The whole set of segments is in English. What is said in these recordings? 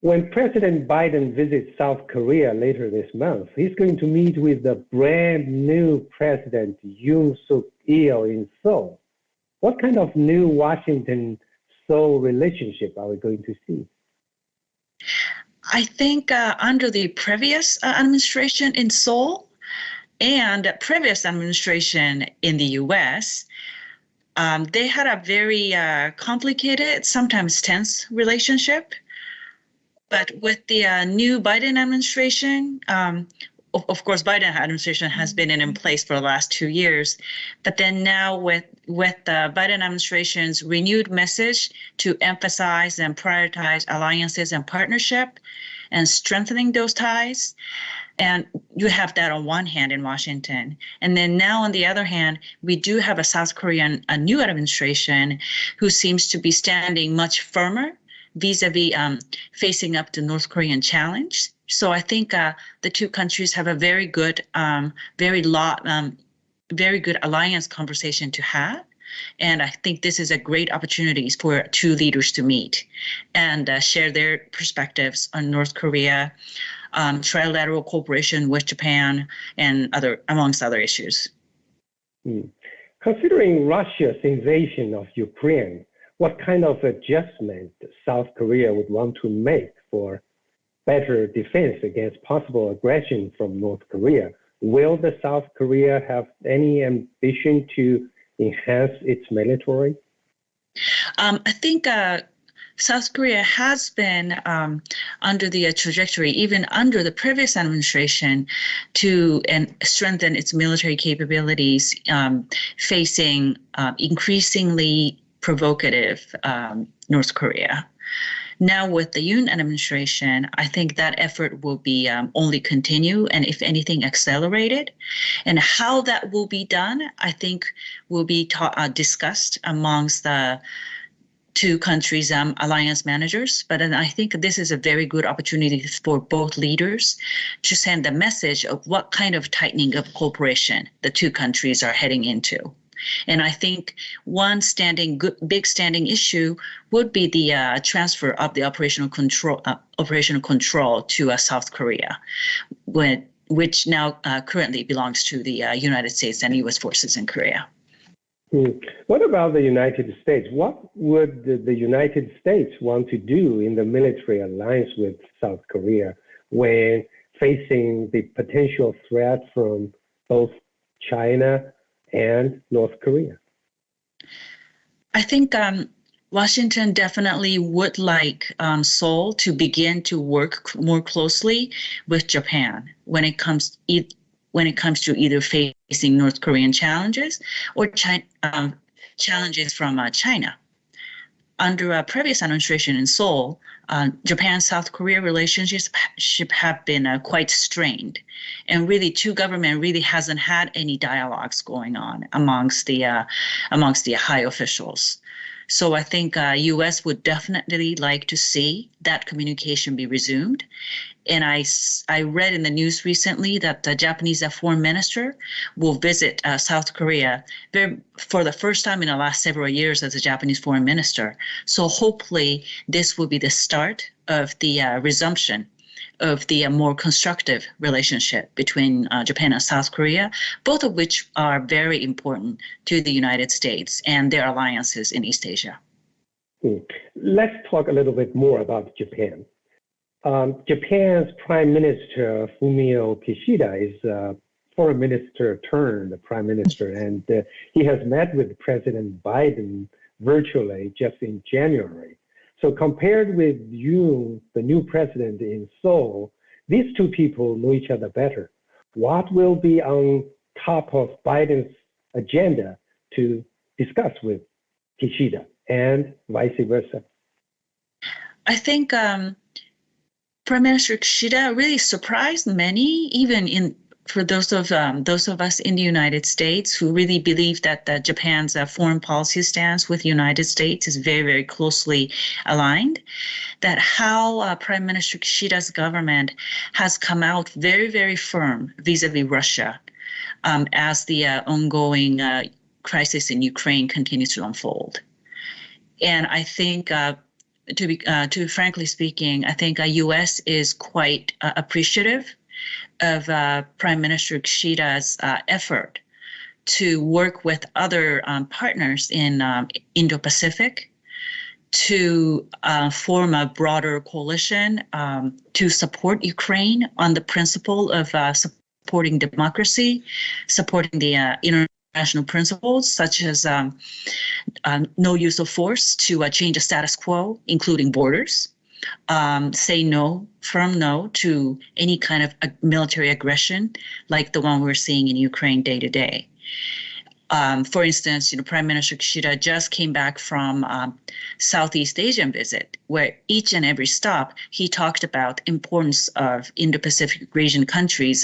when President Biden visits South Korea later this month, he's going to meet with the brand new President Yoon Suk-yeol in Seoul. What kind of new Washington-Seoul relationship are we going to see? I think under the previous administration in Seoul and previous administration in the U.S., they had a very complicated, sometimes tense relationship. But with the new Biden administration, of course, Biden administration has been in place for the last 2 years. But then now with the Biden administration's renewed message to emphasize and prioritize alliances and partnership and strengthening those ties, and you have that on one hand in Washington. And then now on the other hand, we do have a South Korean, a new administration who seems to be standing much firmer vis-a-vis facing up the North Korean challenge. So I think the two countries have a very good alliance conversation to have. And I think this is a great opportunity for two leaders to meet and share their perspectives on North Korea, trilateral cooperation with Japan, and amongst other issues. Considering Russia's invasion of Ukraine, what kind of adjustment South Korea would want to make for better defense against possible aggression from North Korea? Will the South Korea have any ambition to enhance its military? I think South Korea has been under the trajectory, even under the previous administration, to strengthen its military capabilities, facing increasingly provocative North Korea. Now with the Yoon administration, I think that effort will be only continue and if anything accelerated. And how that will be done, I think will be discussed amongst the two countries' alliance managers. But then I think this is a very good opportunity for both leaders to send a message of what kind of tightening of cooperation the two countries are heading into. And I think one big standing issue would be the transfer of the operational control to South Korea, which now currently belongs to the United States and U.S. forces in Korea. What about the United States? What would the United States want to do in the military alliance with South Korea when facing the potential threat from both China and North Korea? I think Washington definitely would like Seoul to begin to work more closely with Japan when it comes to either facing North Korean challenges or challenges from China. Under a previous administration in Seoul, Japan-South Korea relationships have been quite strained, and really, two governments really hasn't had any dialogues going on amongst the high officials. So I think U.S. would definitely like to see that communication be resumed. And I read in the news recently that the Japanese foreign minister will visit South Korea for the first time in the last several years as a Japanese foreign minister. So hopefully this will be the start of the resumption of the more constructive relationship between Japan and South Korea, both of which are very important to the United States and their alliances in East Asia. Let's talk a little bit more about Japan. Japan's Prime Minister Fumio Kishida is foreign minister turned prime minister, and he has met with President Biden virtually just in January. So compared with Yoon, the new president in Seoul, these two people know each other better. What will be on top of Biden's agenda to discuss with Kishida and vice versa? I think Prime Minister Kishida really surprised many, even for those of us in the United States who really believe that Japan's foreign policy stance with the United States is very, very closely aligned, that how Prime Minister Kishida's government has come out very, very firm vis-a-vis Russia as the ongoing crisis in Ukraine continues to unfold. And I think to frankly speaking, I think U.S. is quite appreciative of Prime Minister Kishida's effort to work with other partners in Indo-Pacific to form a broader coalition to support Ukraine on the principle of supporting democracy, supporting the international principles such as no use of force to change the status quo, including borders, say firm no to any kind of military aggression like the one we're seeing in Ukraine day to day. For instance, Prime Minister Kishida just came back from Southeast Asian visit, where each and every stop he talked about importance of Indo-Pacific region countries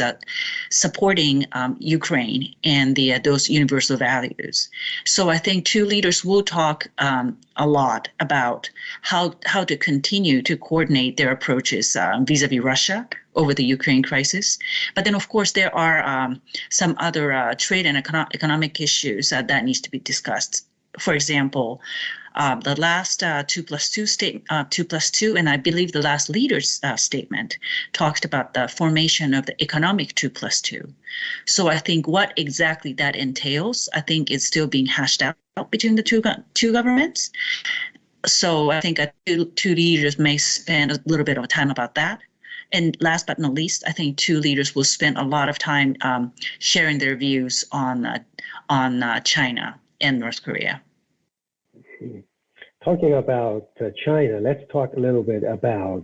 supporting Ukraine and those universal values. So I think two leaders will talk a lot about how to continue to coordinate their approaches vis-a-vis Russia over the Ukraine crisis. But then, of course, there are some other trade and economic issues that needs to be discussed. For example, the last 2+2, and I believe the last leader's statement talked about the formation of the economic 2+2. So I think what exactly that entails, I think is still being hashed out between the two governments. So I think two leaders may spend a little bit of time about that. And last but not least, I think two leaders will spend a lot of time sharing their views on China and North Korea. Talking about China, let's talk a little bit about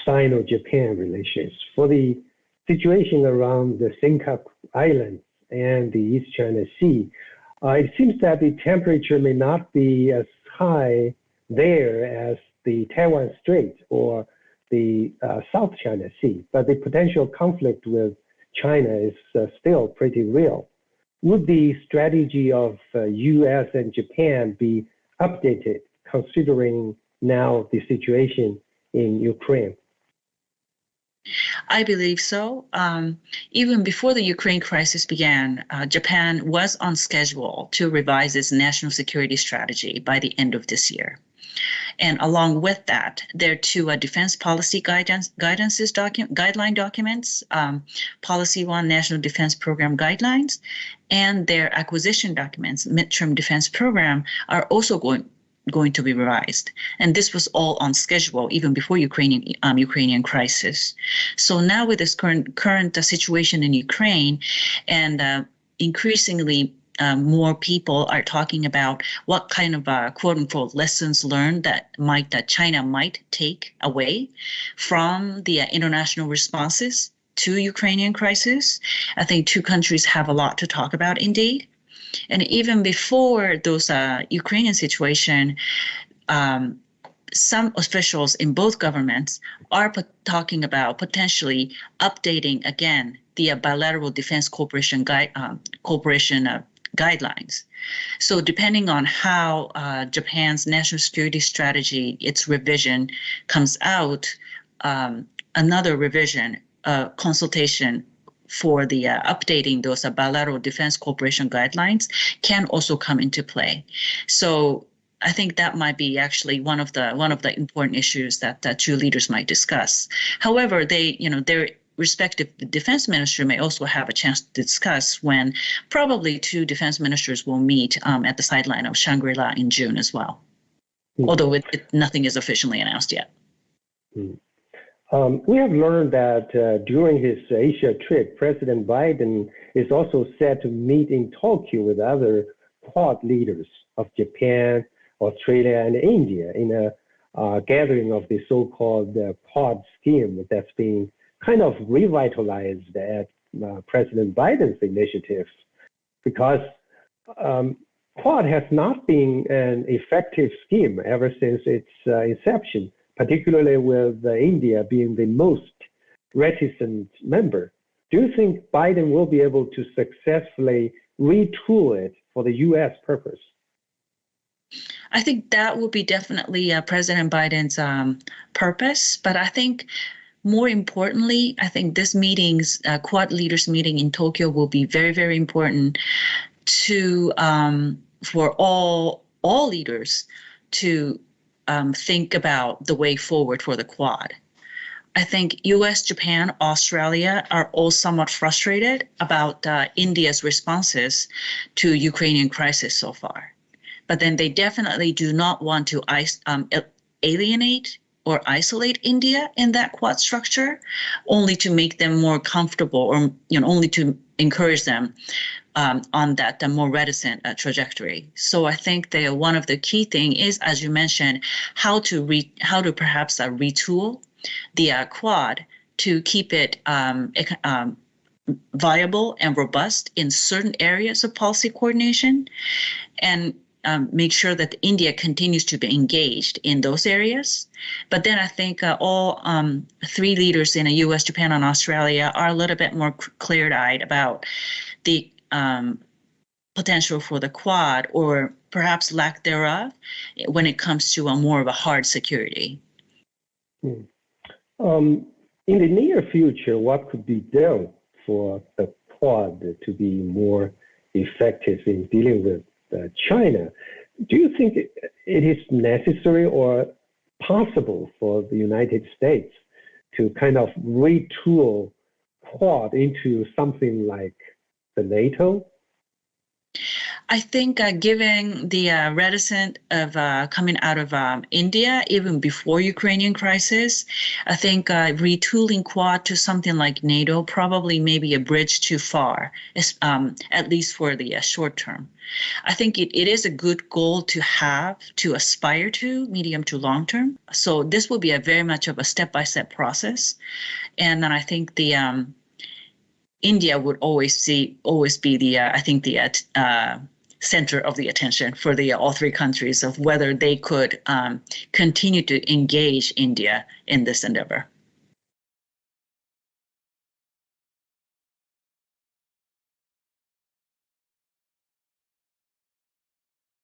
Sino-Japan relations. For the situation around the Senkaku Islands and the East China Sea, it seems that the temperature may not be as high there as the Taiwan Strait or the South China Sea, but the potential conflict with China is still pretty real. Would the strategy of U.S. and Japan be updated considering now the situation in Ukraine? I believe so. Even before the Ukraine crisis began, Japan was on schedule to revise its national security strategy by the end of this year. And along with that, there are two defense policy guideline documents, Policy One National Defense Program Guidelines, and their acquisition documents, Midterm Defense Program, are also going to be revised. And this was all on schedule even before Ukrainian crisis. So now with this current situation in Ukraine, and increasingly more people are talking about what kind of quote unquote lessons learned that China might take away from the international responses to Ukrainian crisis. I think two countries have a lot to talk about indeed. And even before those Ukrainian situation, some officials in both governments are talking about potentially updating again the bilateral defense cooperation guidelines. So depending on how Japan's national security strategy, its revision comes out, another revision, consultation for the updating those bilateral defense cooperation guidelines can also come into play. So I think that might be actually one of the important issues that two leaders might discuss. However, their respective defense minister may also have a chance to discuss when probably two defense ministers will meet at the sideline of Shangri-La in June as well, although nothing is officially announced yet. We have learned that during his Asia trip, President Biden is also set to meet in Tokyo with other Quad leaders of Japan, Australia, and India in a gathering of the so-called Quad scheme that's being kind of revitalized at President Biden's initiative, because Quad has not been an effective scheme ever since its inception, particularly with India being the most reticent member. Do you think Biden will be able to successfully retool it for the U.S. purpose? I think that will be definitely President Biden's purpose, but I think more importantly, I think this Quad leaders meeting in Tokyo will be very, very important to for all leaders to think about the way forward for the Quad. I think US, Japan, Australia are all somewhat frustrated about India's responses to Ukrainian crisis so far. But then they definitely do not want to alienate or isolate India in that Quad structure, only to make them more comfortable, or only to encourage them on that the more reticent trajectory. So I think one of the key thing is, as you mentioned, how to perhaps retool the Quad to keep it viable and robust in certain areas of policy coordination, and make sure that India continues to be engaged in those areas. But then I think all three leaders in the US, Japan, and Australia are a little bit more clear-eyed about the potential for the Quad, or perhaps lack thereof, when it comes to more of a hard security. In the near future, what could be done for the Quad to be more effective in dealing with China? Do you think it is necessary or possible for the United States to kind of retool Quad into something like the NATO? I think given the reticence of coming out of India, even before Ukrainian crisis, I think retooling Quad to something like NATO probably may be a bridge too far, at least for the short term. I think it is a good goal to have, to aspire to, medium to long term. So this will be a very much of a step-by-step process. And then I think the India would always be the center of the attention for all three countries, of whether they could continue to engage India in this endeavor.